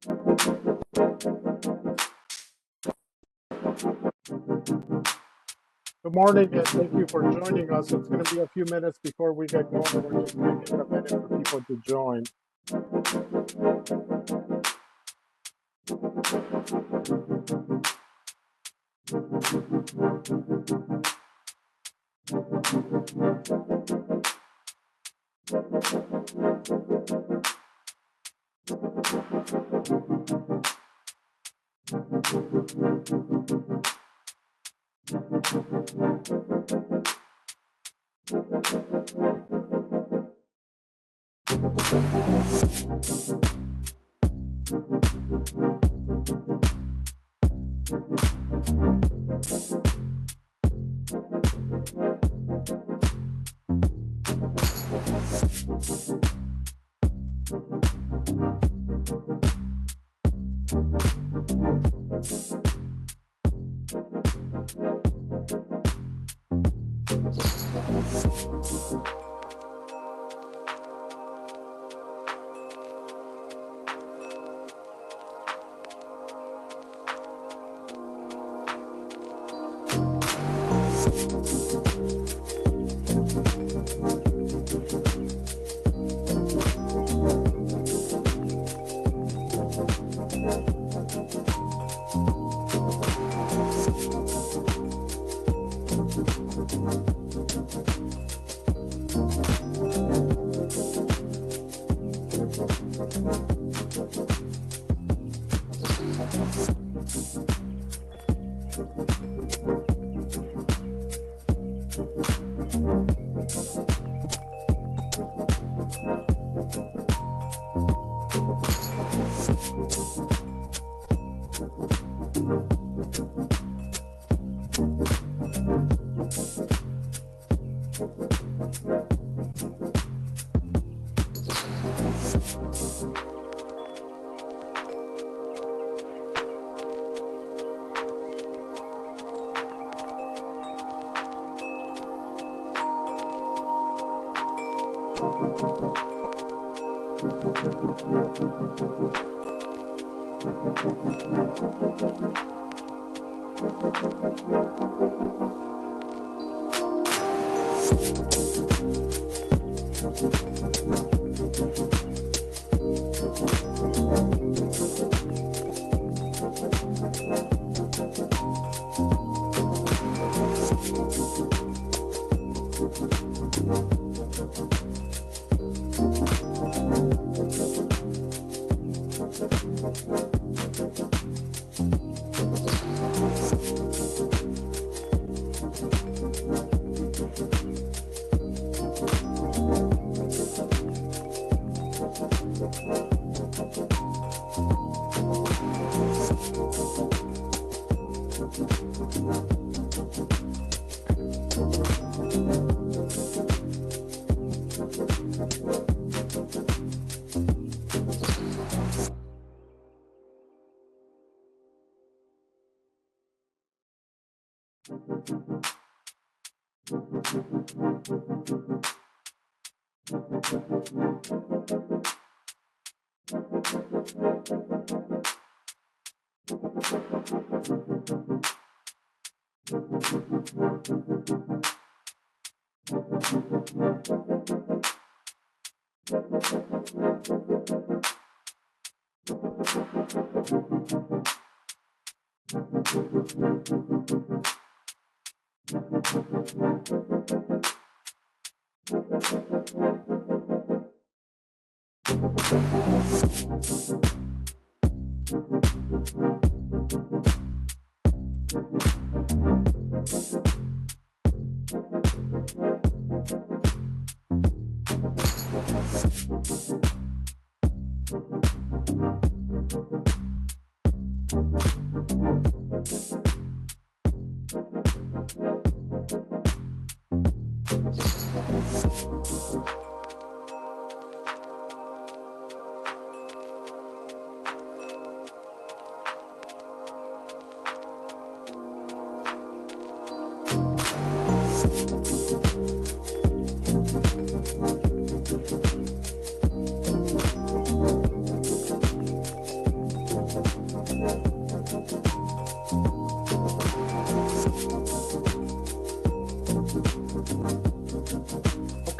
Good morning, and thank you for joining us. It's going to be a few minutes before we get going. We're just giving it a minute for people to join.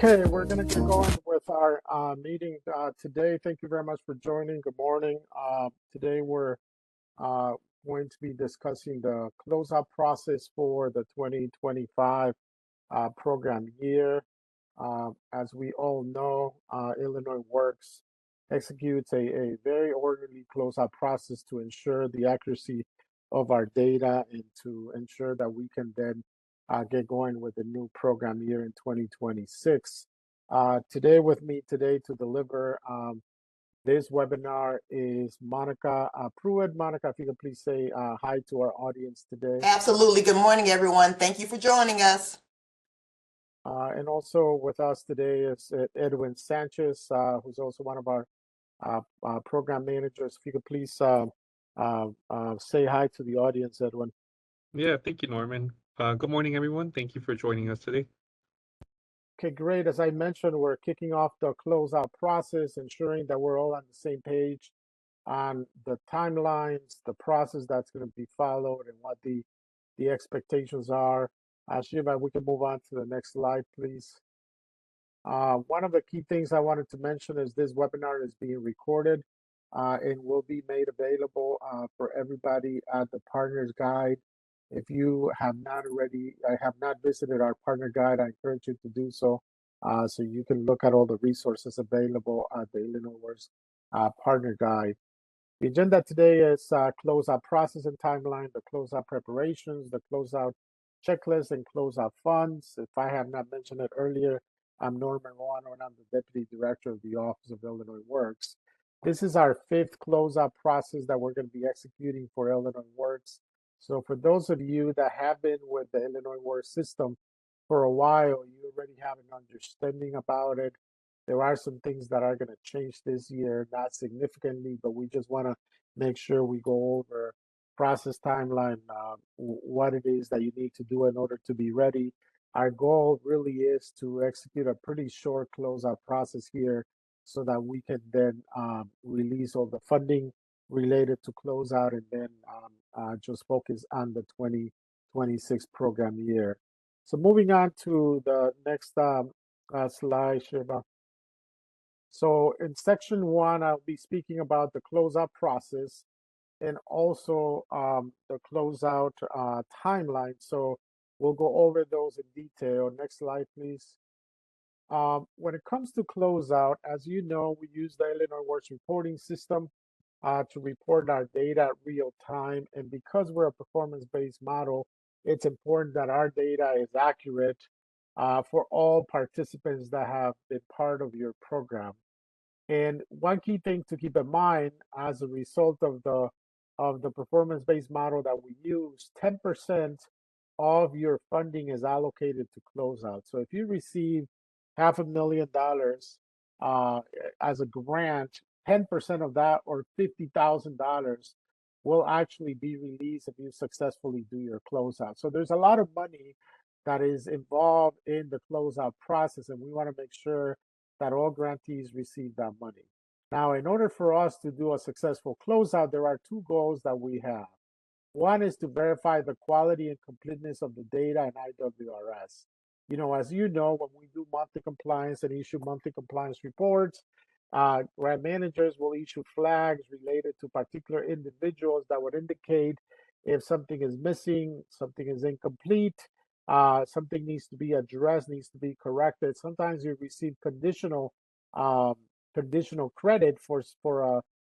Okay, we're going to get going with our meeting today. Thank you very much for joining. Good morning. Today we're uh, going to be discussing the closeout process for the 2025 program year. As we all know, Illinois Works executes a very orderly closeout process to ensure the accuracy of our data and to ensure that we can then get going with the new program year in 2026. Today with me today to deliver this webinar is Monica Pruitt. Monica, if you could please say hi to our audience today. Absolutely. Good morning, everyone. Thank you for joining us. And also with us today is Edwin Sanchez, who's also one of our program managers. If you could please say hi to the audience, Edwin. Yeah, thank you, Norman. Good morning, everyone. Thank you for joining us today. Okay, great. As I mentioned, we're kicking off the closeout process, ensuring that we're all on the same page on the timelines, the process that's going to be followed, and what the expectations are. Shiva, we can move on to the next slide, please. One of the key things I wanted to mention is this webinar is being recorded and will be made available for everybody at the Partners Guide. If you have not already, I have not visited our Partner Guide, I encourage you to do so, so you can look at all the resources available at the Illinois Works Partner Guide. The agenda today is closeout process and timeline, the closeout preparations, the closeout checklist, and closeout funds. If I have not mentioned it earlier, I'm Norman Ruano, and I'm the Deputy Director of the Office of Illinois Works. This is our fifth closeout process that we're going to be executing for Illinois Works. So for those of you that have been with the Illinois Works system for a while, you already have an understanding about it. There are some things that are going to change this year, not significantly, but we just want to make sure we go over process timeline, what it is that you need to do in order to be ready. Our goal really is to execute a pretty short closeout process here so that we can then release all the funding related to closeout and then just focus on the 2026 program year. So moving on to the next slide, Shiva. So in section 1, I'll be speaking about the closeout process and also the closeout timeline. So we'll go over those in detail. Next slide, please. When it comes to closeout, as you know, we use the Illinois Works reporting system to report our data real time. And because we're a performance-based model, it's important that our data is accurate for all participants that have been part of your program. And one key thing to keep in mind as a result of the performance-based model that we use, 10% of your funding is allocated to closeout. So if you receive $500,000 as a grant, 10% of that or $50,000 will actually be released if you successfully do your closeout. So there's a lot of money that is involved in the closeout process, and we want to make sure that all grantees receive that money. Now, in order for us to do a successful closeout, there are two goals that we have. One is to verify the quality and completeness of the data in IWRS. You know, as you know, when we do monthly compliance and issue monthly compliance reports, grant managers will issue flags related to particular individuals that would indicate if something is missing, something is incomplete, something needs to be addressed, needs to be corrected. Sometimes you receive conditional credit for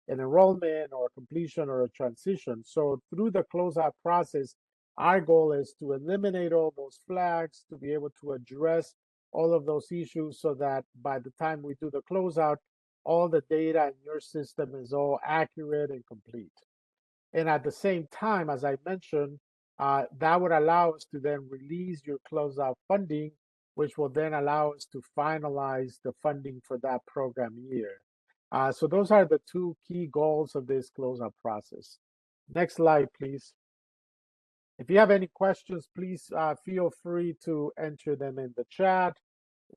an enrollment or a completion or a transition. So through the closeout process, our goal is to eliminate all those flags, to be able to address all of those issues so that by the time we do the closeout, all the data in your system is all accurate and complete. And at the same time, as I mentioned, that would allow us to then release your closeout funding, which will then allow us to finalize the funding for that program year. So those are the two key goals of this closeout process. Next slide, please. If you have any questions, please feel free to enter them in the chat.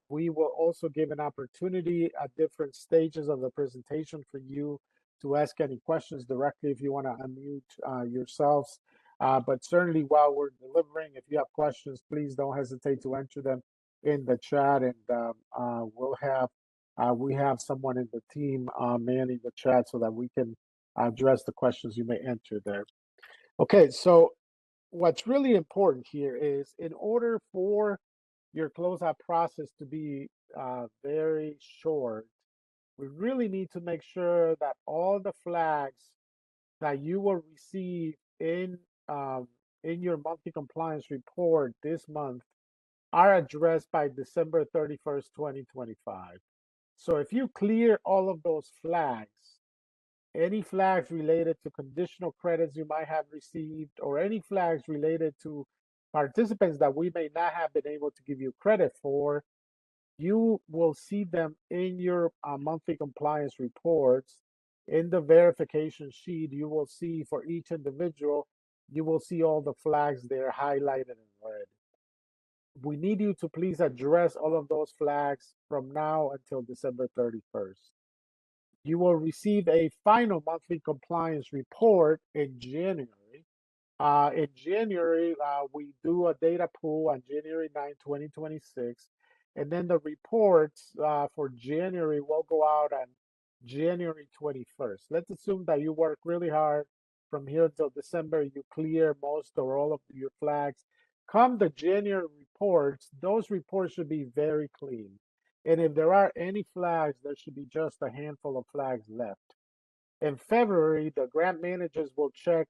We will also give an opportunity at different stages of the presentation for you to ask any questions directly if you want to unmute yourselves. But certainly while we're delivering, if you have questions, please don't hesitate to enter them in the chat, and we have someone in the team manning the chat so that we can address the questions you may enter there. Okay, so what's really important here is, in order for your closeout process to be very short, we really need to make sure that all the flags that you will receive um, in your monthly compliance report this month are addressed by December 31st, 2025. So if you clear all of those flags, any flags related to conditional credits you might have received, or any flags related to participants that we may not have been able to give you credit for, you will see them in your monthly compliance reports. In the verification sheet, you will see for each individual, you will see all the flags there highlighted in red. We need you to please address all of those flags from now until December 31st. You will receive a final monthly compliance report in January. In January, we do a data pool on January 9, 2026. And then the reports for January will go out on January 21st. Let's assume that you work really hard from here until December, you clear most or all of your flags. Come the January reports, those reports should be very clean. And if there are any flags, there should be just a handful of flags left. In February, the grant managers will check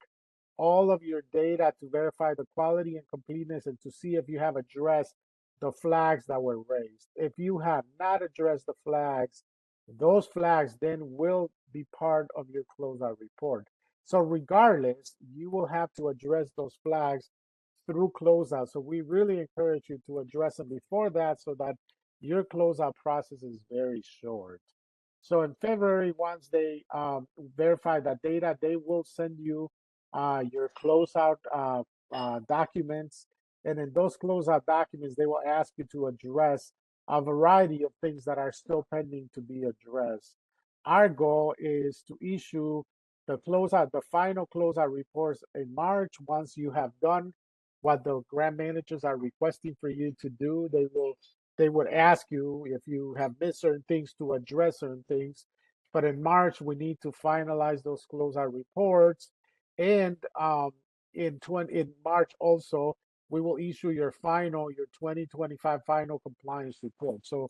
all of your data to verify the quality and completeness and to see if you have addressed the flags that were raised. If you have not addressed the flags, those flags then will be part of your closeout report. So regardless, you will have to address those flags through closeout. So we really encourage you to address them before that so that your closeout process is very short. So in February, once they verify that data, they will send you your closeout documents. And in those closeout documents, they will ask you to address a variety of things that are still pending to be addressed. Our goal is to issue the final closeout reports in March. Once you have done what the grant managers are requesting for you to do, they would ask you if you have missed certain things to address certain things. But in March, we need to finalize those closeout reports. And in March also, we will issue your 2025 final compliance report. So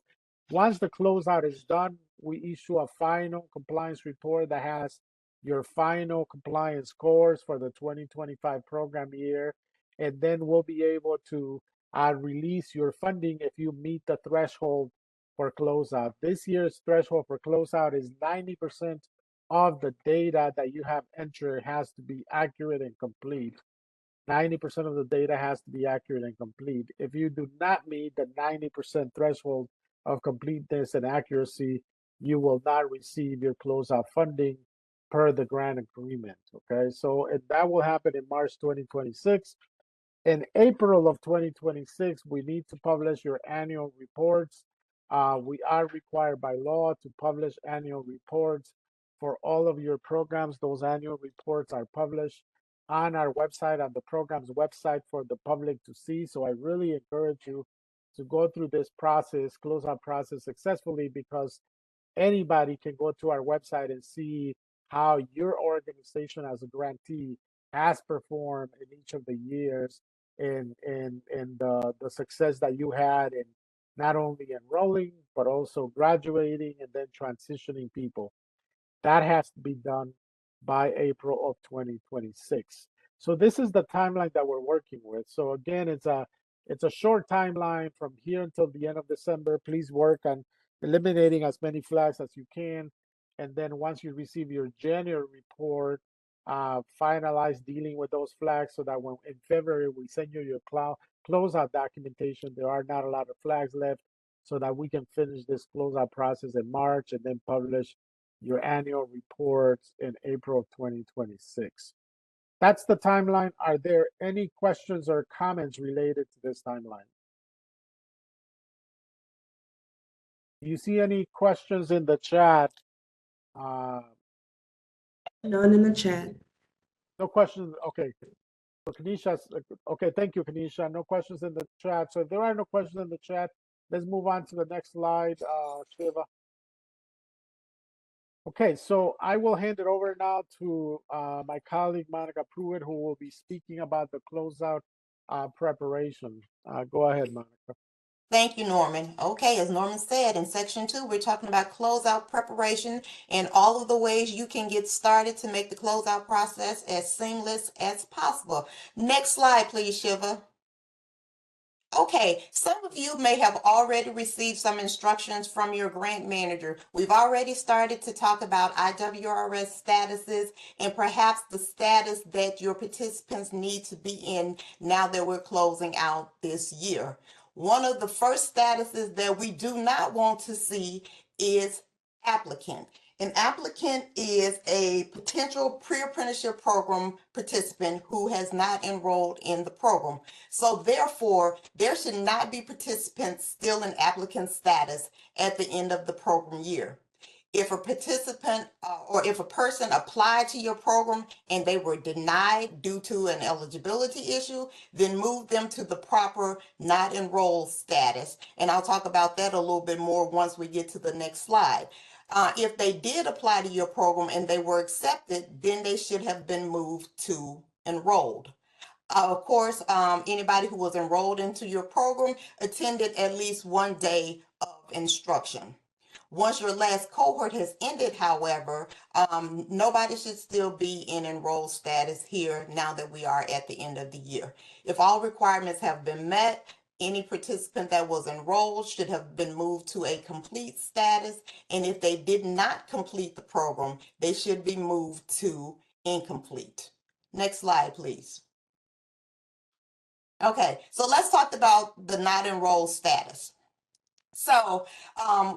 once the closeout is done, we issue a final compliance report that has your final compliance scores for the 2025 program year. And then we'll be able to release your funding if you meet the threshold for closeout. This year's threshold for closeout is 90% of the data that you have entered has to be accurate and complete. 90% of the data has to be accurate and complete. If you do not meet the 90% threshold of completeness and accuracy, you will not receive your closeout funding per the grant agreement. Okay, so that will happen in March 2026. In April of 2026, we need to publish your annual reports. We are required by law to publish annual reports for all of your programs. Those annual reports are published on our website, on the program's website for the public to see. So I really encourage you to go through this process, closeout process successfully, because anybody can go to our website and see how your organization as a grantee has performed in each of the years and the success that you had in not only enrolling but also graduating and then transitioning people. That has to be done by April of 2026. So this is the timeline that we're working with. So again, it's a short timeline from here until the end of December. Please work on eliminating as many flags as you can. And then once you receive your January report, finalize dealing with those flags so that when in February we send you your closeout documentation, there are not a lot of flags left so that we can finish this closeout process in March and then publish your annual reports in April of 2026. That's the timeline. Are there any questions or comments related to this timeline? Do you see any questions in the chat? None in the chat. No questions. Okay. So Kanisha, okay, thank you, Kanisha. No questions in the chat. So if there are no questions in the chat, Let's move on to the next slide, Shiva. Okay, so I will hand it over now to my colleague Monica Pruitt, who will be speaking about the closeout preparation. Go ahead, Monica. Thank you, Norman. Okay, as Norman said, in section 2, we're talking about closeout preparation and all of the ways you can get started to make the closeout process as seamless as possible. Next slide, please, Shiva. Okay, some of you may have already received some instructions from your grant manager. We've already started to talk about IWRS statuses and perhaps the status that your participants need to be in now that we're closing out this year. One of the first statuses that we do not want to see is applicant. An applicant is a potential pre-apprenticeship program participant who has not enrolled in the program. So therefore, there should not be participants still in applicant status at the end of the program year. If a participant or if a person applied to your program and they were denied due to an eligibility issue, then move them to the proper not enrolled status. And I'll talk about that a little bit more once we get to the next slide. If they did apply to your program and they were accepted, then they should have been moved to enrolled. Of course, anybody who was enrolled into your program attended at least one day of instruction. Once your last cohort has ended, however, nobody should still be in enrolled status here now that we are at the end of the year. If all requirements have been met, any participant that was enrolled should have been moved to a complete status. And if they did not complete the program, they should be moved to incomplete. Next slide, please. Okay, so let's talk about the not enrolled status. So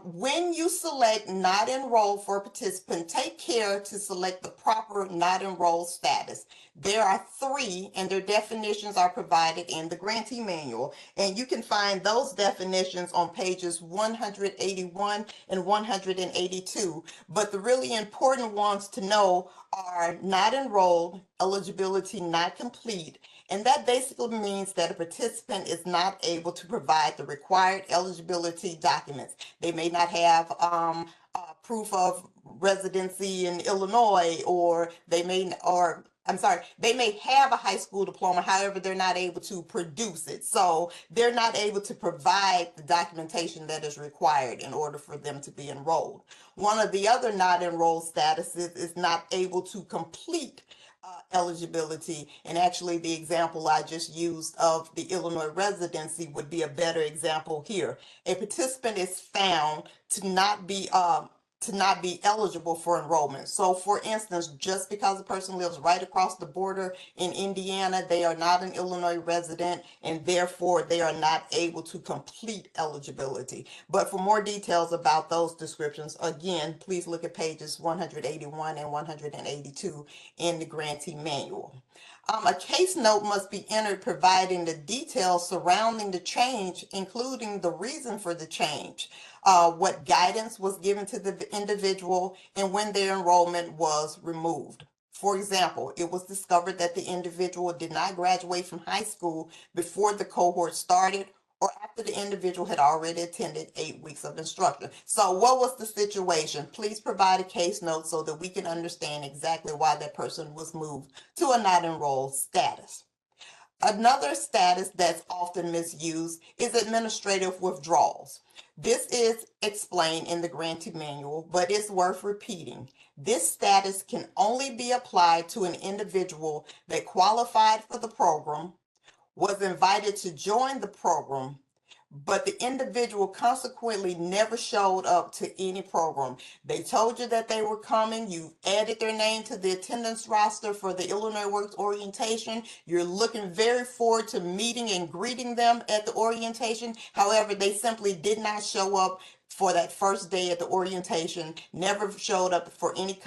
when you select not enrolled for a participant, take care to select the proper not enrolled status. There are 3 and their definitions are provided in the grantee manual. And you can find those definitions on pages 181 and 182. But the really important ones to know are not enrolled, eligibility not complete, and that basically means that a participant is not able to provide the required eligibility documents. They may not have proof of residency in Illinois, or they may have a high school diploma, however, they're not able to produce it. So they're not able to provide the documentation that is required in order for them to be enrolled. One of the other not enrolled statuses is not able to complete eligibility. And actually the example I just used of the Illinois residency would be a better example here. A participant is found to not be eligible for enrollment. So for instance, just because a person lives right across the border in Indiana, they are not an Illinois resident and therefore they are not able to complete eligibility. But for more details about those descriptions, again, please look at pages 181 and 182 in the grantee manual. A case note must be entered providing the details surrounding the change, including the reason for the change, what guidance was given to the individual, and when their enrollment was removed. For example, it was discovered that the individual did not graduate from high school before the cohort started, or after the individual had already attended 8 weeks of instruction. So what was the situation? Please provide a case note so that we can understand exactly why that person was moved to a not enrolled status. Another status that's often misused is administrative withdrawals. This is explained in the grantee manual, but it's worth repeating. This status can only be applied to an individual that qualified for the program, was invited to join the program, but the individual consequently never showed up to any program. They told you that they were coming. You added their name to the attendance roster for the Illinois Works orientation. You're looking very forward to meeting and greeting them at the orientation. However, they simply did not show up for that first day at the orientation, never showed up for any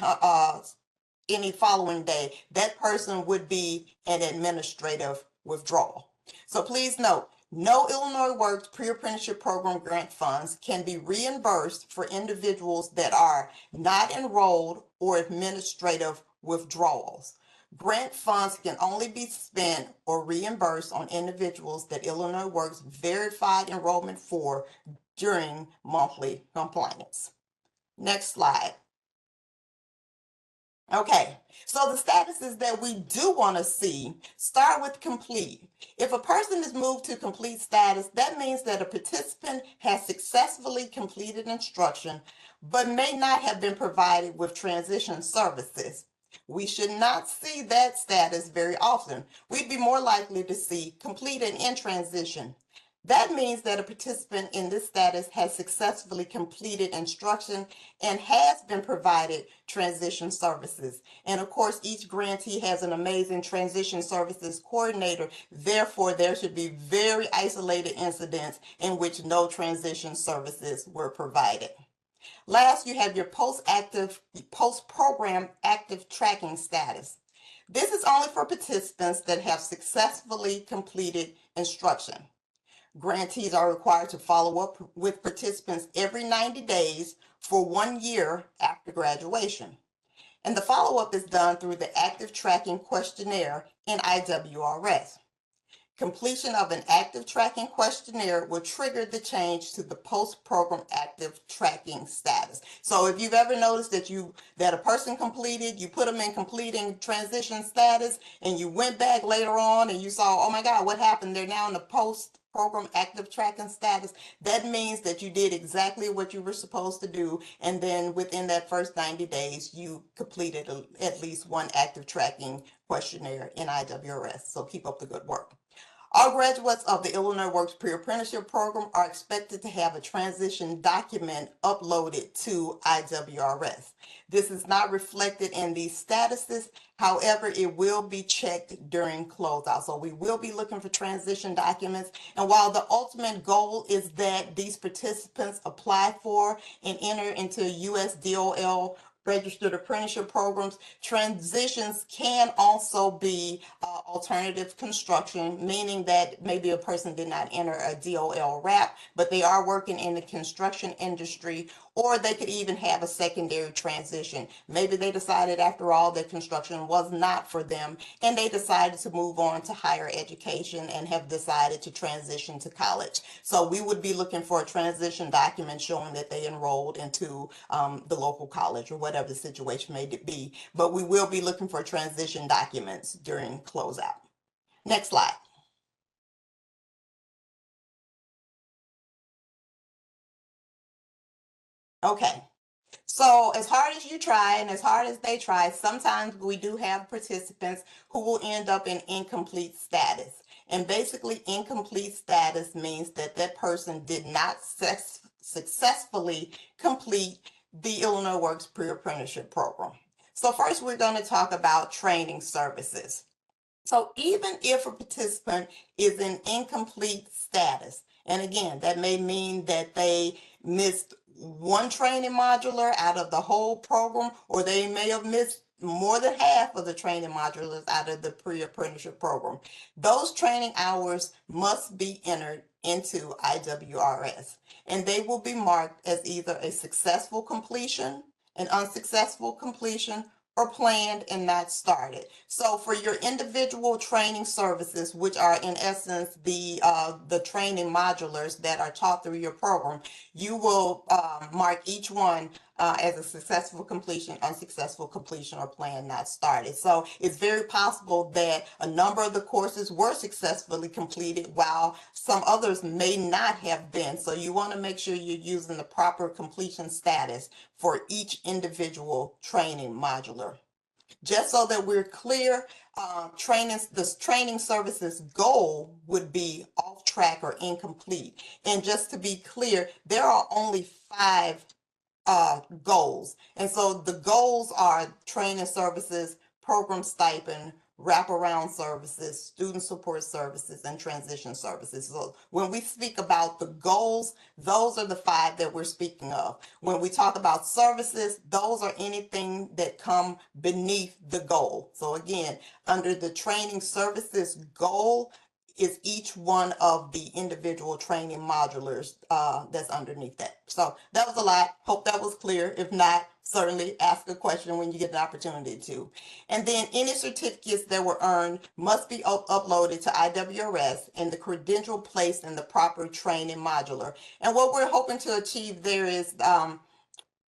following day. That person would be an administrative withdrawal. So please note, no Illinois Works pre-apprenticeship program grant funds can be reimbursed for individuals that are not enrolled or administrative withdrawals. Grant funds can only be spent or reimbursed on individuals that Illinois Works verified enrollment for during monthly compliance. Next slide. Okay, so the statuses that we do want to see start with complete. If a person is moved to complete status, that means that a participant has successfully completed instruction, but may not have been provided with transition services. We should not see that status very often. We'd be more likely to see complete and in transition. That means that a participant in this status has successfully completed instruction and has been provided transition services. And of course, each grantee has an amazing transition services coordinator. Therefore, there should be very isolated incidents in which no transition services were provided. Last, you have your post-program active tracking status. This is only for participants that have successfully completed instruction. Grantees are required to follow up with participants every 90 days for 1 year after graduation. And the follow-up is done through the active tracking questionnaire in IWRS. Completion of an active tracking questionnaire will trigger the change to the post-program active tracking status. So if you've ever noticed that a person completed, you put them in completing transition status, and you went back later on and you saw, oh my God, what happened? They're now in the post-program active tracking status. That means that you did exactly what you were supposed to do, and then within that first 90 days, you completed at least one active tracking questionnaire in IWRS. So keep up the good work. All graduates of the Illinois Works Pre-Apprenticeship Program are expected to have a transition document uploaded to IWRS. This is not reflected in these statuses. However, it will be checked during closeout. So we will be looking for transition documents. And while the ultimate goal is that these participants apply for and enter into USDOL registered apprenticeship programs, transitions can also be alternative construction, meaning that maybe a person did not enter a DOL wrap, but they are working in the construction industry, or they could even have a secondary transition. Maybe they decided after all that construction was not for them, and they decided to move on to higher education and have decided to transition to college. So we would be looking for a transition document showing that they enrolled into the local college or whatever the situation may be. But we will be looking for transition documents during closeout. Next slide. Okay. So as hard as you try and as hard as they try, sometimes we do have participants who will end up in incomplete status. And basically incomplete status means that that person did not successfully complete the Illinois Works Pre-Apprenticeship Program. So first we're going to talk about training services. So even if a participant is in incomplete status, and again, that may mean that they missed one training modular out of the whole program, or they may have missed more than half of the training modulars out of the pre-apprenticeship program. Those training hours must be entered into IWRS, and they will be marked as either a successful completion, an unsuccessful completion, or planned and not started. So for your individual training services, which are in essence the training modulars that are taught through your program, you will mark each one as a successful completion, unsuccessful completion, or planned not started. So it's very possible that a number of the courses were successfully completed while some others may not have been. So you want to make sure you're using the proper completion status for each individual training modular. Just so that we're clear, the training services goal would be off track or incomplete. And just to be clear, there are only 5 goals. And so the goals are training services, program stipend, wraparound services, student support services, and transition services. So when we speak about the goals, those are the 5 that we're speaking of. When we talk about services, those are anything that come beneath the goal. So again, under the training services goal, is each one of the individual training modulars that's underneath that. So that was a lot. Hope that was clear. If not, certainly ask a question when you get the opportunity to. And then any certificates that were earned must be uploaded to IWRS and the credential placed in the proper training modular. And what we're hoping to achieve there is,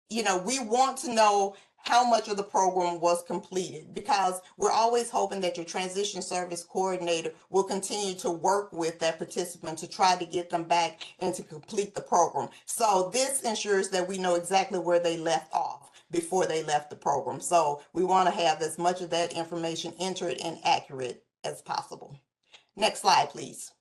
we want to know how much of the program was completed, because we're always hoping that your transition service coordinator will continue to work with that participant to try to get them back and to complete the program. So this ensures that we know exactly where they left off before they left the program. So we want to have as much of that information entered and accurate as possible. Next slide, please.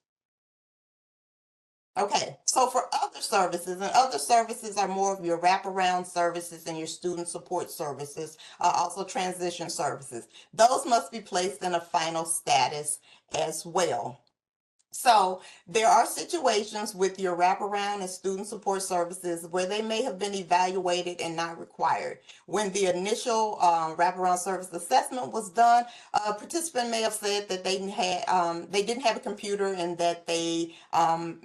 Okay, so for other services, and other services are more of your wraparound services and your student support services, also transition services. Those must be placed in a final status as well. So there are situations with your wraparound and student support services where they may have been evaluated and not required. When the initial wraparound service assessment was done, a participant may have said that they didn't have a computer and that they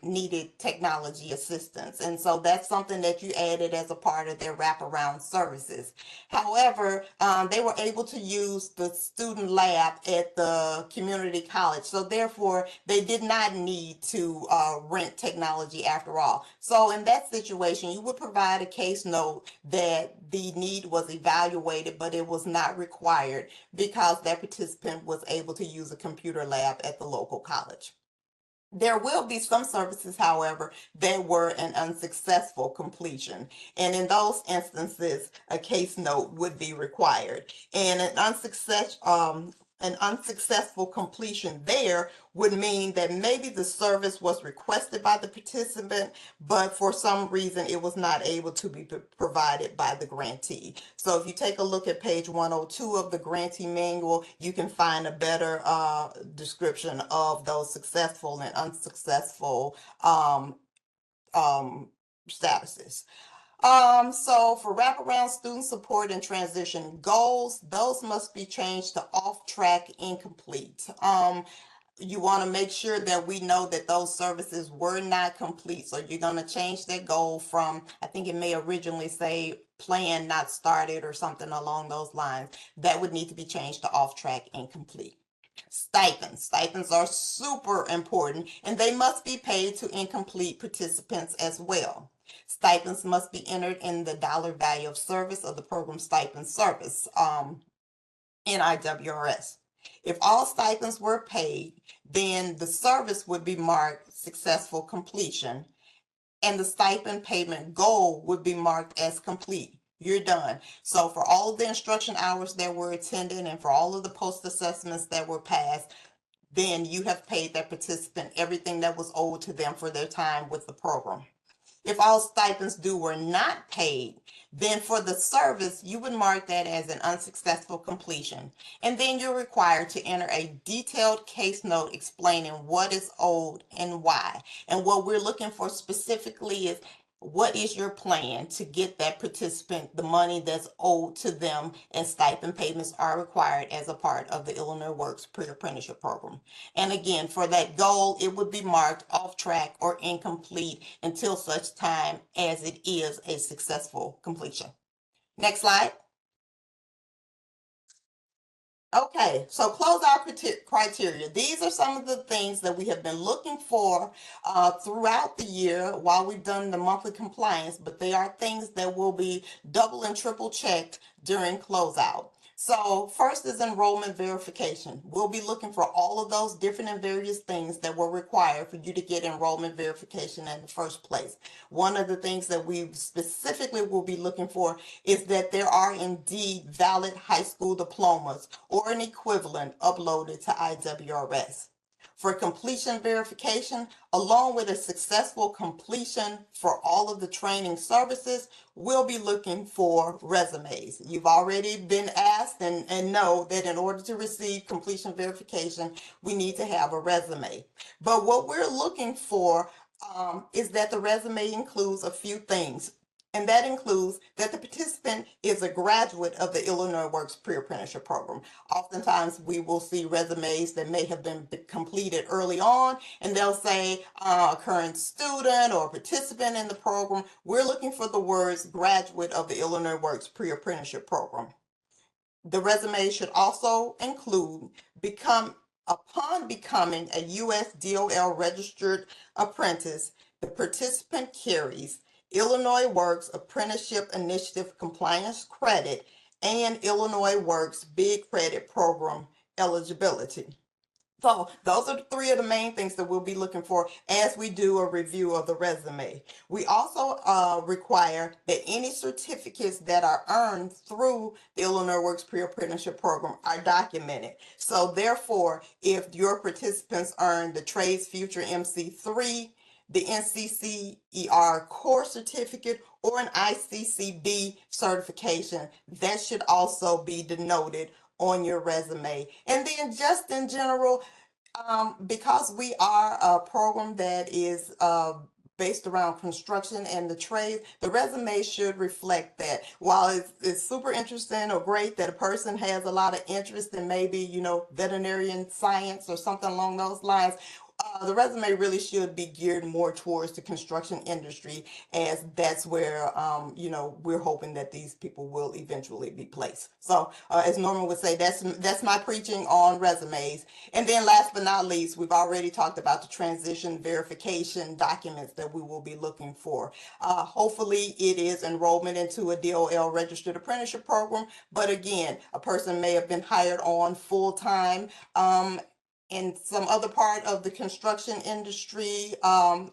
needed technology assistance. And so that's something that you added as a part of their wraparound services. However, they were able to use the student lab at the community college. So therefore, they did not need to rent technology after all. So in that situation, you would provide a case note that the need was evaluated, but it was not required because that participant was able to use a computer lab at the local college. There will be some services, however, that were an unsuccessful completion. And in those instances, a case note would be required. And an unsuccessful completion there would mean that maybe the service was requested by the participant, but for some reason it was not able to be provided by the grantee. So if you take a look at page 102 of the grantee manual, you can find a better description of those successful and unsuccessful statuses. So for wraparound student support and transition goals, those must be changed to off-track incomplete. You want to make sure that we know that those services were not complete. So you're going to change that goal from, I think it may originally say plan not started or something along those lines. That would need to be changed to off-track incomplete. Stipends. Stipends are super important, and they must be paid to incomplete participants as well. Stipends must be entered in the dollar value of service of the program stipend service in IWRS. If all stipends were paid, then the service would be marked successful completion, and the stipend payment goal would be marked as complete. You're done. So for all of the instruction hours that were attended and for all of the post assessments that were passed, then you have paid that participant everything that was owed to them for their time with the program. If all stipends due were not paid, then for the service, you would mark that as an unsuccessful completion. And then you're required to enter a detailed case note explaining what is owed and why. And what we're looking for specifically is, what is your plan to get that participant the money that's owed to them, and stipend payments are required as a part of the Illinois Works pre-apprenticeship program. And again, for that goal, it would be marked off track or incomplete until such time as it is a successful completion. Next slide. Okay, so closeout criteria. These are some of the things that we have been looking for throughout the year while we've done the monthly compliance, but they are things that will be double and triple checked during closeout. So first is enrollment verification. We'll be looking for all of those different and various things that were required for you to get enrollment verification in the first place. One of the things that we specifically will be looking for is that there are indeed valid high school diplomas or an equivalent uploaded to IWRS. For completion verification, along with a successful completion for all of the training services, we'll be looking for resumes. You've already been asked and know that in order to receive completion verification, we need to have a resume. But what we're looking for is that the resume includes a few things. And that includes that the participant is a graduate of the Illinois Works Pre-Apprenticeship Program. Oftentimes we will see resumes that may have been completed early on, and they'll say a current student or participant in the program. We're looking for the words graduate of the Illinois Works Pre-Apprenticeship Program. The resume should also include upon becoming a U.S. DOL registered apprentice, the participant carries Illinois Works Apprenticeship Initiative Compliance Credit and Illinois Works Big Credit Program eligibility. So those are three of the main things that we'll be looking for as we do a review of the resume. We also require that any certificates that are earned through the Illinois Works Pre-Apprenticeship Program are documented. So therefore, if your participants earn the Trades Future MC3, the NCCER Core Certificate, or an ICCB certification, that should also be denoted on your resume. And then just in general, because we are a program that is based around construction and the trades, the resume should reflect that. While it's super interesting or great that a person has a lot of interest in maybe, veterinarian science or something along those lines, the resume really should be geared more towards the construction industry, as that's where we're hoping that these people will eventually be placed. So as Norman would say, that's my preaching on resumes. And then last but not least, we've already talked about the transition verification documents that we will be looking for. Hopefully it is enrollment into a DOL registered apprenticeship program, but again, a person may have been hired on full-time in some other part of the construction industry,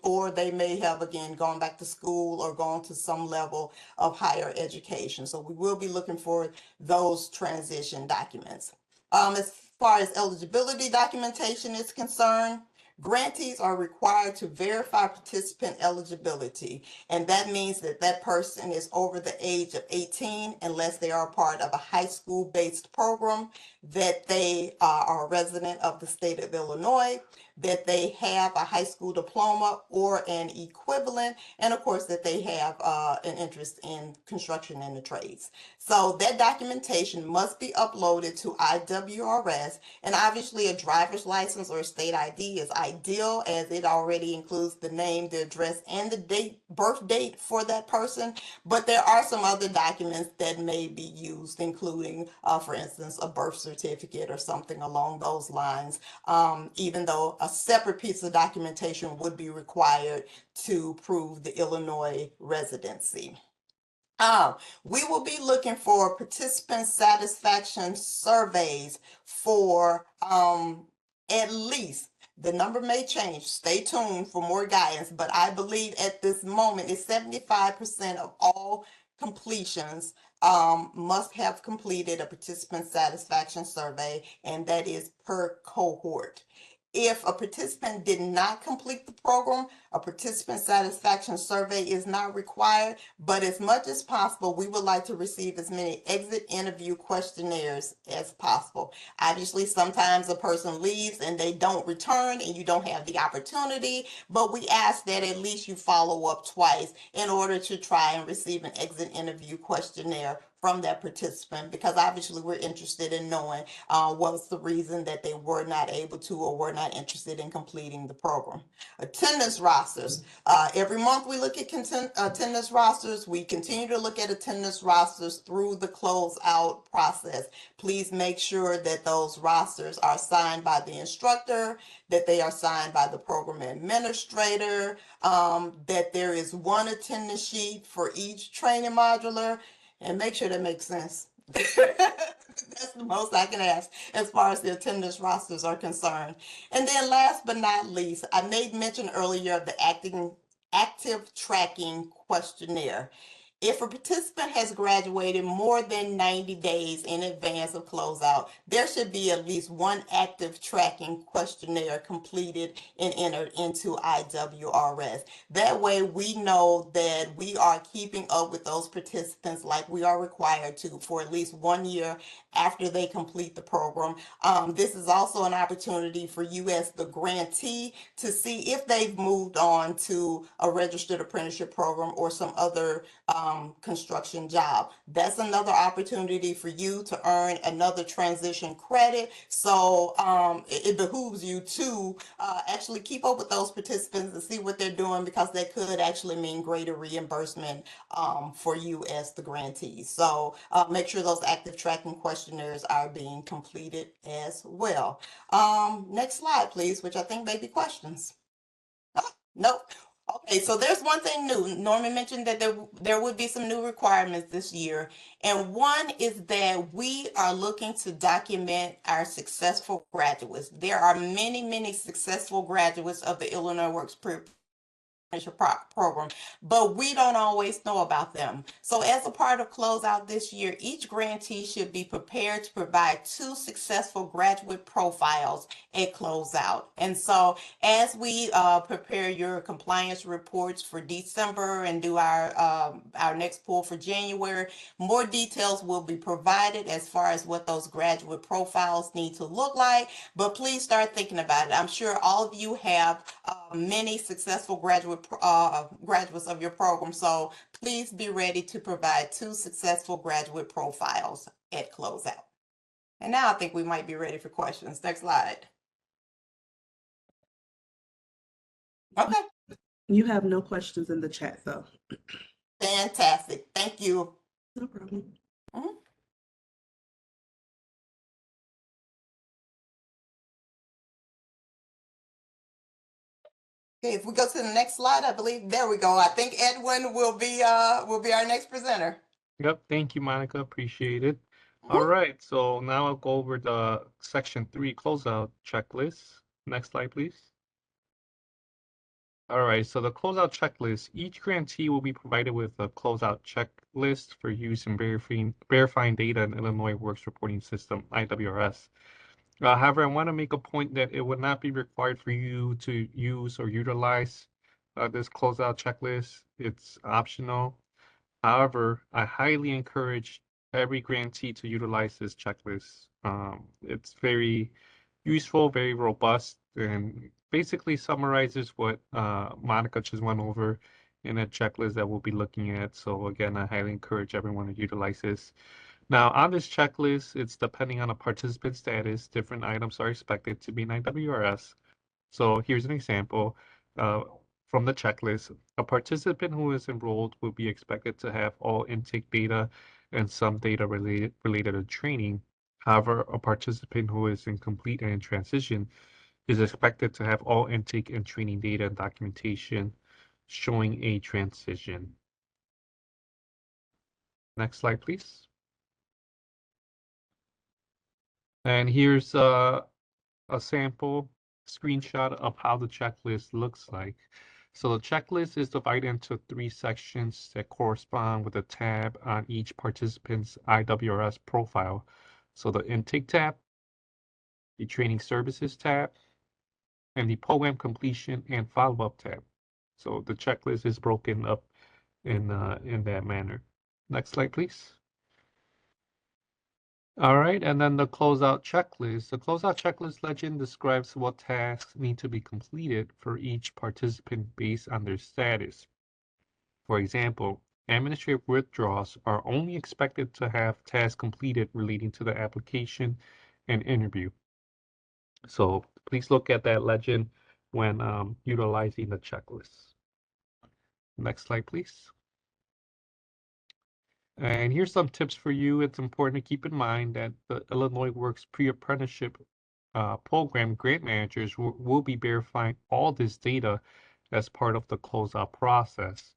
or they may have, again, gone back to school or gone to some level of higher education. So we will be looking for those transition documents. As far as eligibility documentation is concerned, grantees are required to verify participant eligibility, and that means that that person is over the age of 18 unless they are a part of a high school-based program, that they are a resident of the state of Illinois, that they have a high school diploma or an equivalent, and of course that they have an interest in construction and the trades. So that documentation must be uploaded to IWRS, and obviously a driver's license or a state ID is ideal, as it already includes the name, the address, and the birth date for that person. But there are some other documents that may be used, including, for instance, a birth certificate or something along those lines, even though a separate piece of documentation would be required to prove the Illinois residency. We will be looking for participant satisfaction surveys for at least, the number may change, stay tuned for more guidance, but I believe at this moment it's 75% of all completions must have completed a participant satisfaction survey, and that is per cohort. If a participant did not complete the program, a participant satisfaction survey is not required, but as much as possible, we would like to receive as many exit interview questionnaires as possible. Obviously, sometimes a person leaves and they don't return and you don't have the opportunity, but we ask that at least you follow up twice in order to try and receive an exit interview questionnaire from that participant, because obviously we're interested in knowing what was the reason that they were not able to or were not interested in completing the program. Attendance rosters. Every month we look at attendance rosters. We continue to look at attendance rosters through the closeout process. Please make sure that those rosters are signed by the instructor, that they are signed by the program administrator, that there is one attendance sheet for each training modular, and make sure that makes sense. That's the most I can ask as far as the attendance rosters are concerned. And then last but not least, I made mention earlier of the active tracking questionnaire. If a participant has graduated more than 90 days in advance of closeout, there should be at least one active tracking questionnaire completed and entered into IWRS. That way we know that we are keeping up with those participants like we are required to for at least 1 year after they complete the program. This is also an opportunity for you as the grantee to see if they've moved on to a registered apprenticeship program or some other construction job. That's another opportunity for you to earn another transition credit. So it behooves you to actually keep up with those participants and see what they're doing, because that could actually mean greater reimbursement for you as the grantee. So make sure those active tracking questionnaires are being completed as well. Next slide, please, which I think may be questions. Oh, nope. Okay, so there's one thing new. Norman mentioned that there would be some new requirements this year. And one is that we are looking to document our successful graduates. There are many, many successful graduates of the Illinois Works program, but we don't always know about them. So as a part of closeout this year, each grantee should be prepared to provide 2 successful graduate profiles at closeout. And so as we prepare your compliance reports for December and do our next pool for January, more details will be provided as far as what those graduate profiles need to look like. But please start thinking about it. I'm sure all of you have many successful graduates of your program. So please be ready to provide 2 successful graduate profiles at closeout. And now I think we might be ready for questions. Next slide. Okay, You have no questions in the chat, though. fantastic. Thank you. No problem. Mhm. Okay, if we go to the next slide, I believe there we go. I think Edwin will be our next presenter. Yep, thank you, Monica. Appreciate it. All Mhm. right, so now I'll go over the section 3 closeout checklist. Next slide, please. All right, so the closeout checklist, each grantee will be provided with a closeout checklist for use in verifying data in Illinois Works Reporting System, IWRS. However, I want to make a point that it would not be required for you to use or utilize this closeout checklist. It's optional. However, I highly encourage every grantee to utilize this checklist. It's very useful, very robust, and basically summarizes what Monica just went over in a checklist that we'll be looking at. So again, I highly encourage everyone to utilize this. Now, on this checklist, it's depending on a participant status, different items are expected to be in IWRS. So here's an example from the checklist. A participant who is enrolled will be expected to have all intake data and some data related to training. However, a participant who is incomplete and in transition is expected to have all intake and training data and documentation showing a transition. Next slide, please. And here's a sample screenshot of how the checklist looks like. So the checklist is divided into 3 sections that correspond with a tab on each participant's IWRS profile. So the intake tab, the training services tab, and the program completion and follow-up tab. So the checklist is broken up in that manner. Next slide, please. All right, and then the closeout checklist. The closeout checklist legend describes what tasks need to be completed for each participant based on their status. For example, administrative withdrawals are only expected to have tasks completed relating to the application and interview. So please look at that legend when utilizing the checklist. Next slide, please. And here's some tips for you. It's important to keep in mind that the Illinois Works pre-apprenticeship program grant managers will be verifying all this data as part of the closeout process.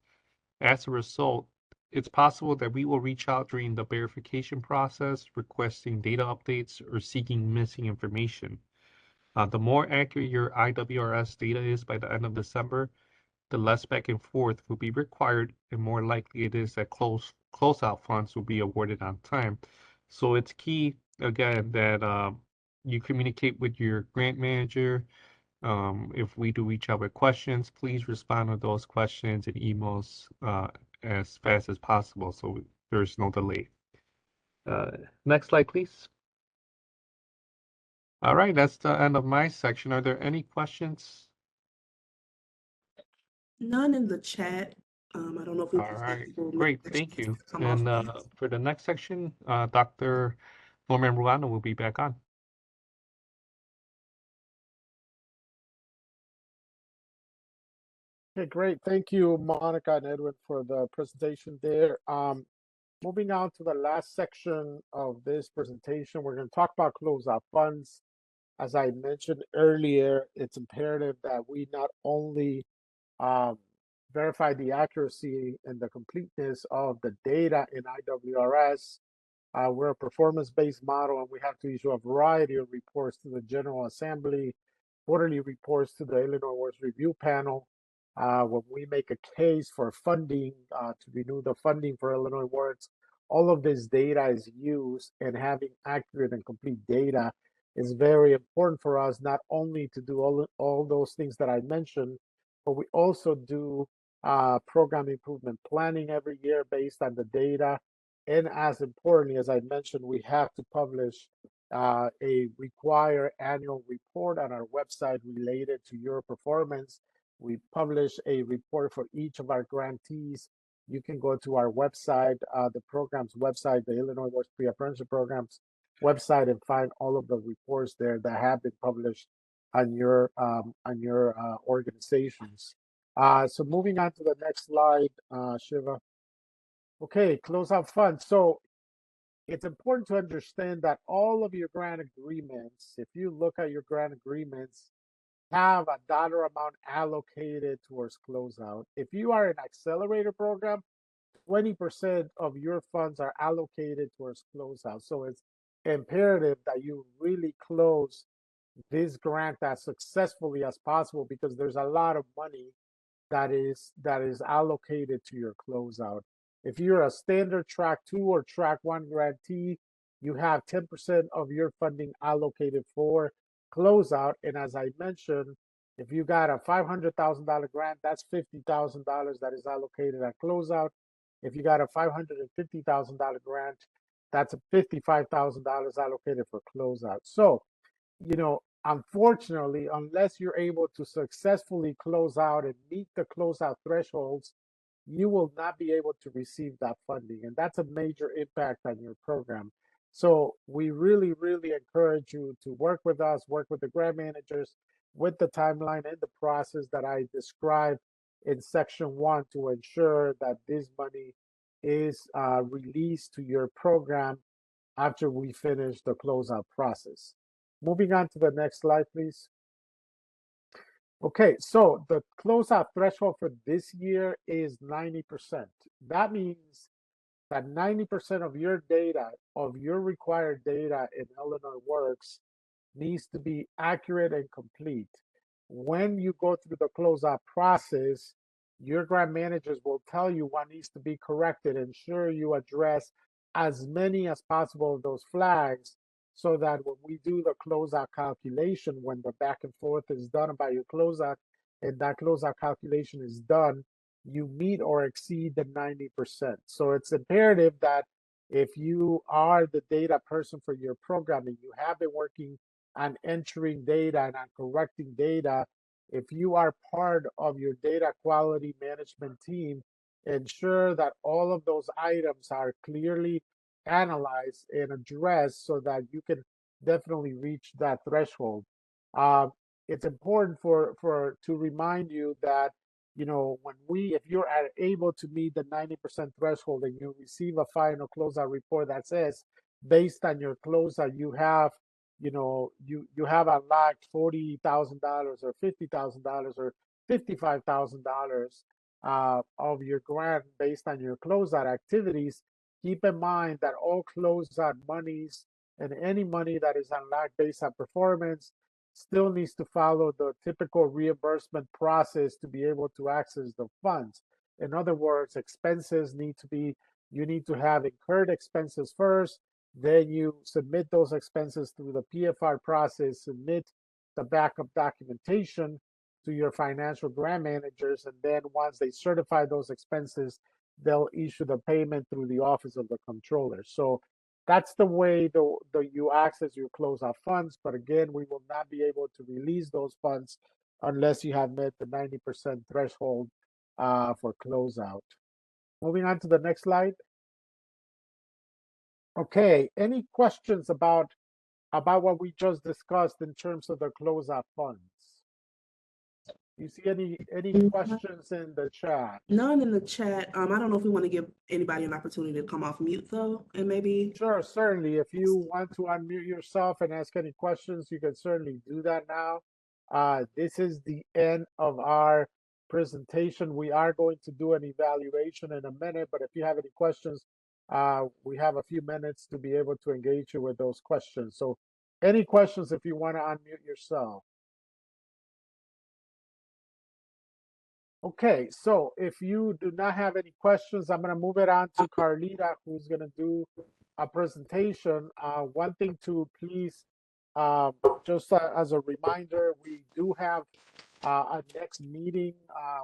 As a result, it's possible that we will reach out during the verification process, requesting data updates or seeking missing information. The more accurate your IWRS data is by the end of December, the less back and forth will be required, and more likely it is that closeout funds will be awarded on time. So it's key again that you communicate with your grant manager. If we do reach out with questions, please respond to those questions and emails as fast as possible so there's no delay. Next slide, please. All right, that's the end of my section. Are there any questions? None in the chat. I don't know if we All can right, people make great, their thank you. come And off. for the next section, Dr. Norman Ruano will be back on. Okay, great. Thank you, Monica and Edwin, for the presentation there. Moving on to the last section of this presentation, we're going to talk about closeout funds. As I mentioned earlier, it's imperative that we not only um, verify the accuracy and the completeness of the data in IWRS. We're a performance-based model, and we have to issue a variety of reports to the General Assembly, quarterly reports to the Illinois Works Review Panel. When we make a case for funding to renew the funding for Illinois Works, all of this data is used, and having accurate and complete data is very important for us, not only to do all those things that I mentioned, but we also do program improvement planning every year based on the data. And as importantly, as I mentioned, we have to publish a required annual report on our website related to your performance. We publish a report for each of our grantees. You can go to our website, the program's website, the Illinois Works Pre-Apprenticeship Program's website, and find all of the reports there that have been published on your organizations. So moving on to the next slide, Shiva. Okay, closeout funds. So it's important to understand that all of your grant agreements, if you look at your grant agreements, have a dollar amount allocated towards closeout. If you are an accelerator program, 20% of your funds are allocated towards closeout. So it's imperative that you really close this grant as successfully as possible, because there's a lot of money that is allocated to your closeout. If you're a standard track 2 or track 1 grantee, you have 10% of your funding allocated for closeout. And as I mentioned, if you got a $500,000 grant, that's $50,000 that is allocated at closeout. If you got a $550,000 grant, that's $55,000 allocated for closeout. So, unfortunately, unless you're able to successfully close out and meet the closeout thresholds, you will not be able to receive that funding. And that's a major impact on your program. So we really, really encourage you to work with us, work with the grant managers, with the timeline and the process that I described in section 1 to ensure that this money is released to your program after we finish the closeout process. Moving on to the next slide, please. Okay, so the closeout threshold for this year is 90%. That means that 90% of your data, of your required data in Illinois Works, needs to be accurate and complete. When you go through the closeout process, your grant managers will tell you what needs to be corrected. Ensure you address as many as possible of those flags, so that when we do the closeout calculation, when the back and forth is done about your closeout and that closeout calculation is done, you meet or exceed the 90%. So it's imperative that if you are the data person for your program and you have been working on entering data and on correcting data, if you are part of your data quality management team, ensure that all of those items are clearly analyzed and addressed so that you can definitely reach that threshold. Um, it's important for to remind you that, if you're able to meet the 90% threshold and you receive a final closeout report that says, based on your closeout, you have unlocked $40,000 or $50,000 or $55,000 of your grant based on your closeout activities. Keep in mind that all closeout monies and any money that is unlocked based on performance still needs to follow the typical reimbursement process to be able to access the funds. In other words, you need to have incurred expenses first, then you submit those expenses through the PFR process, submit the backup documentation to your financial grant managers, and then once they certify those expenses, they'll issue the payment through the Office of the Controller. So that's the way the you access your closeout funds. But again, we will not be able to release those funds unless you have met the 90% threshold for closeout. Moving on to the next slide. Okay, any questions about what we just discussed in terms of the closeout funds? You see any questions in the chat? None in the chat. I don't know if we want to give anybody an opportunity to come off mute though, and maybe. Sure, certainly. If you want to unmute yourself and ask any questions, you can certainly do that now. This is the end of our presentation. We are going to do an evaluation in a minute, but if you have any questions, we have a few minutes to be able to engage you with those questions. So any questions if you want to unmute yourself? Okay, so if you do not have any questions, I'm going to move it on to Carlita, who's going to do a presentation. One thing to please, just as a reminder, we do have a next meeting.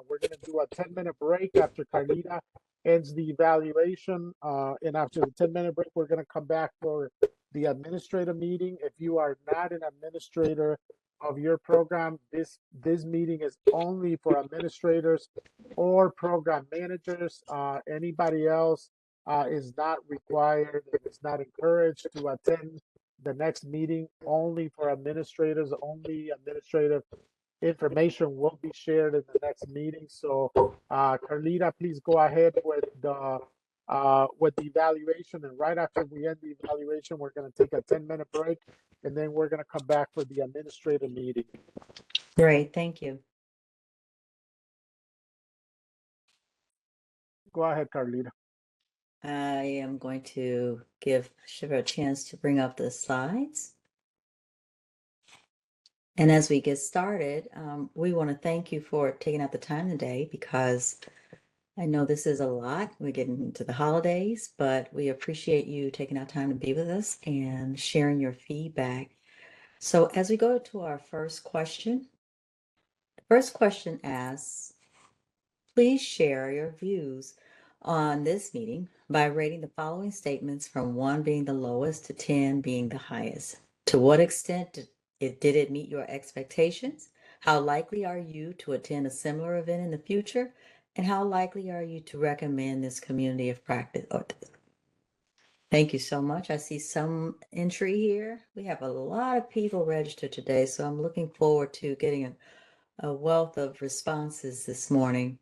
We're going to do a 10-minute break after Carlita ends the evaluation. And after the 10-minute break, we're going to come back for the administrative meeting. If you are not an administrator of your program, this meeting is only for administrators or program managers. Anybody else is not required and is not encouraged to attend the next meeting. Only for administrators. Only administrative information will be shared in the next meeting. So Carlita, please go ahead with the evaluation, and right after we end the evaluation, we're going to take a 10-minute break, and then we're going to come back for the administrative meeting. Great, thank you. Go ahead, Carlita. I am going to give Shiva a chance to bring up the slides. And as we get started, we want to thank you for taking out the time today, because I know this is a lot. We're getting into the holidays, but we appreciate you taking out time to be with us and sharing your feedback. So as we go to our first question, the first question asks, please share your views on this meeting by rating the following statements from 1 being the lowest to 10 being the highest. To what extent did it meet your expectations? How likely are you to attend a similar event in the future? And how likely are you to recommend this community of practice? Thank you so much. I see some entry here. We have a lot of people registered today, so I'm looking forward to getting a wealth of responses this morning.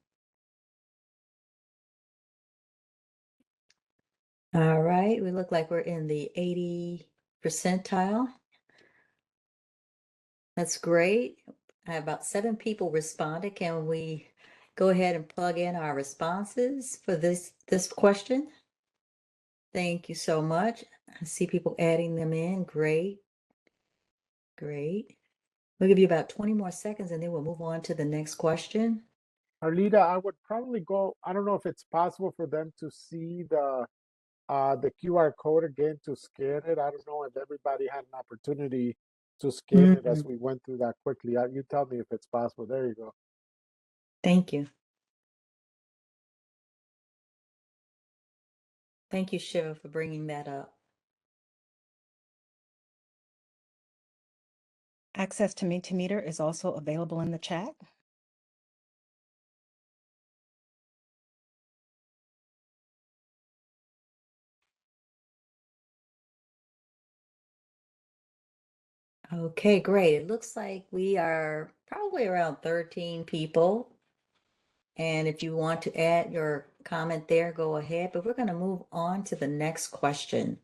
All right, we look like we're in the 80 percentile. That's great. I have about 7 people responded. Can we go ahead and plug in our responses for this question? Thank you so much. I see people adding them in. Great. Great. We'll give you about 20 more seconds and then we'll move on to the next question. Carlita, I would probably go, I don't know if it's possible for them to see the QR code again to scan it. I don't know if everybody had an opportunity to scan it as we went through that quickly. You tell me if it's possible. There you go. Thank you. Thank you, Shiva, for bringing that up. Access to Mentimeter is also available in the chat. Okay, great. It looks like we are probably around 13 people. And if you want to add your comment there, go ahead. But we're going to move on to the next question.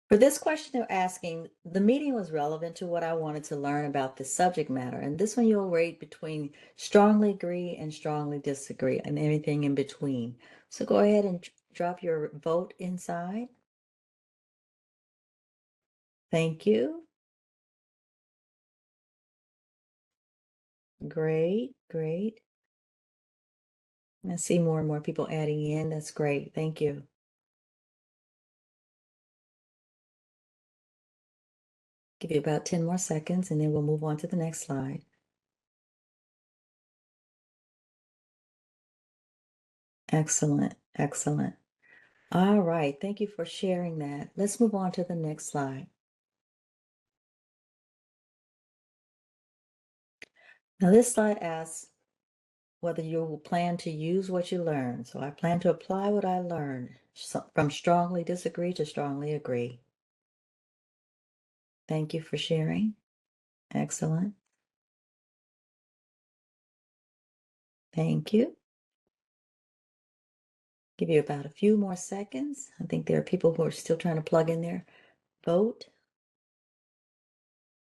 For this question, they're asking, the meeting was relevant to what I wanted to learn about the subject matter. And this one you'll rate between strongly agree and strongly disagree and anything in between. So go ahead and drop your vote inside. Thank you. Great, great. I see more and more people adding in. That's great. Thank you. Give you about 10 more seconds and then we'll move on to the next slide. Excellent, excellent. All right, thank you for sharing that. Let's move on to the next slide. Now, this slide asks whether you will plan to use what you learn. So I plan to apply what I learned, from strongly disagree to strongly agree. Thank you for sharing. Excellent. Thank you. Give you about a few more seconds. I think there are people who are still trying to plug in their vote.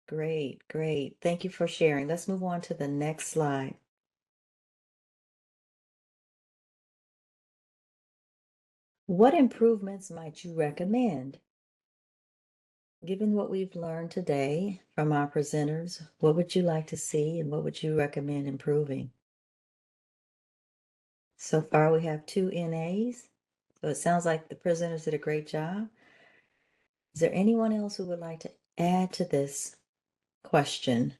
Great, great. Thank you for sharing. Let's move on to the next slide. What improvements might you recommend? Given what we've learned today from our presenters, what would you like to see and what would you recommend improving? So far, we have 2 NAs. So it sounds like the presenters did a great job. Is there anyone else who would like to add to this question?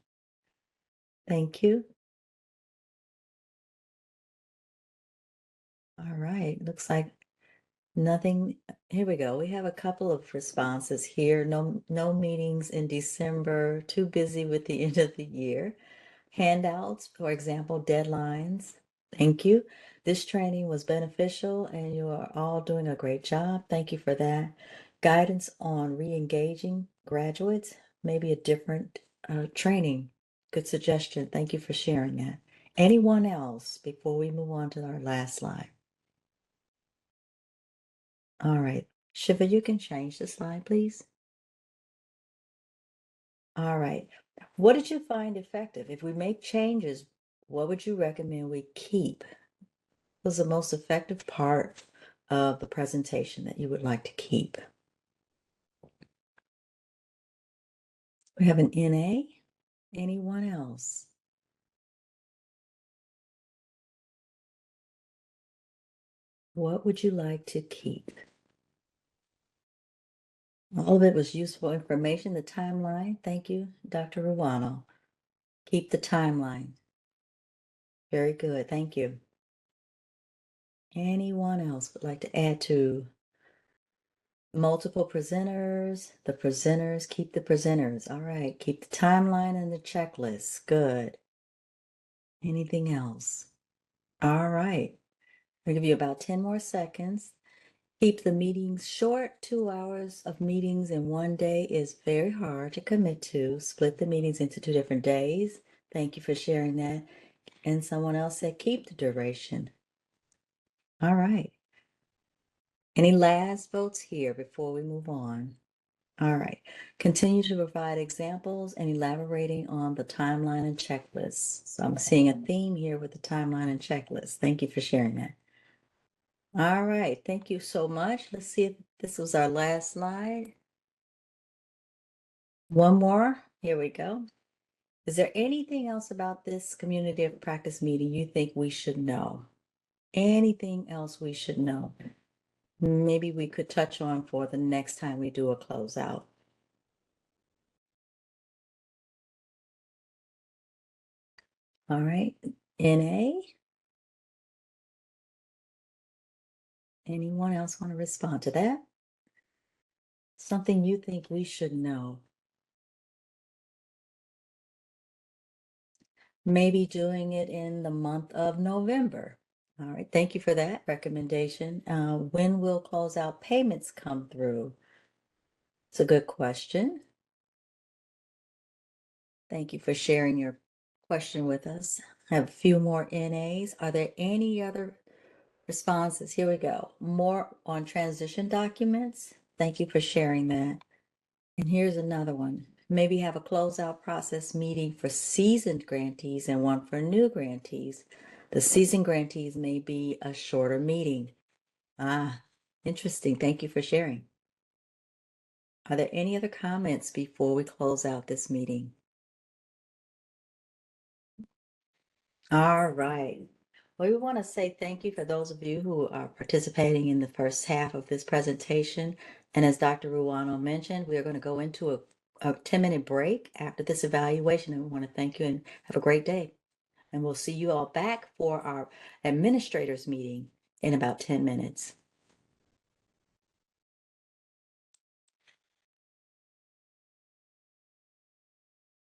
Thank you. All right, looks like nothing. Here we go. We have a couple of responses here. No meetings in December, too busy with the end of the year. Handouts, for example, deadlines. Thank you. This training was beneficial and you are all doing a great job. Thank you for that. Guidance on re-engaging graduates, maybe a different training. Good suggestion. Thank you for sharing that. Anyone else before we move on to our last slide? All right. Shiva, you can change the slide, please. All right. What did you find effective? If we make changes, what would you recommend we keep? Was the most effective part of the presentation that you would like to keep? We have an NA. Anyone else? What would you like to keep? All of it was useful information, the timeline. Thank you, Dr. Ruano. Keep the timeline. Very good. Thank you. Anyone else would like to add to multiple presenters? The presenters, keep the presenters. All right. Keep the timeline and the checklist. Good. Anything else? All right. I'll give you about 10 more seconds. Keep the meetings short. 2 hours of meetings in one day is very hard to commit to. Split the meetings into 2 different days. Thank you for sharing that. And someone else said keep the duration. All right. Any last votes here before we move on? All right. Continue to provide examples and elaborating on the timeline and checklist. So I'm seeing a theme here with the timeline and checklist. Thank you for sharing that. All right, thank you so much. Let's see if this was our last slide. One more. Here we go. Is there anything else about this community of practice meeting you think we should know? Anything else we should know? Maybe we could touch on for the next time we do a closeout. All right, NA? Anyone else want to respond to that? Something you think we should know? Maybe doing it in the month of November. All right, thank you for that recommendation. When will closeout payments come through? It's a good question. Thank you for sharing your question with us. I have a few more NAs. Are there any other responses? Here we go. More on transition documents. Thank you for sharing that. And here's another one. Maybe have a closeout process meeting for seasoned grantees and one for new grantees. The seasoned grantees may be a shorter meeting. Ah, interesting. Thank you for sharing. Are there any other comments before we close out this meeting? All right. Well, we want to say thank you for those of you who are participating in the first half of this presentation. And as Dr. Ruano mentioned, we are going to go into a 10-minute break after this evaluation. And we want to thank you and have a great day. And we'll see you all back for our administrators meeting in about 10 minutes.